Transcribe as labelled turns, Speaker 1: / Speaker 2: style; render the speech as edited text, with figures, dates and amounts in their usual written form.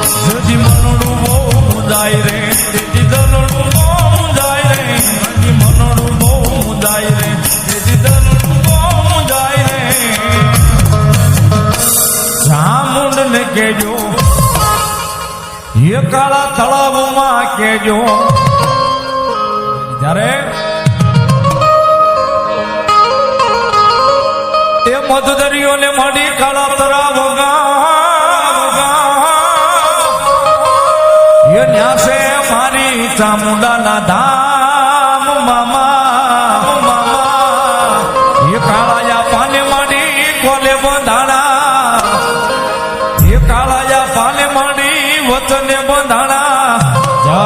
Speaker 1: જેથી મનોડું બહુ મુંજાય રે તેથી દલડું બહુ મુંજાય રે જેથી મનોડું બહુ મુંજાય રે તેથી દલડું બહુ મુંજાય રે ચામુંડ ને કેજો એ કાળા તળાવમાં કેજો જ્યારે એ મધદરીઓ ને મળી કાળા તળાવ એ ન્યાસે મારી ચામુંડાના ધામ મામા એ કાળાયા પાને મળી કોલે બંધાણા એ કાળાયા પાને મળી વચને બંધાણા જય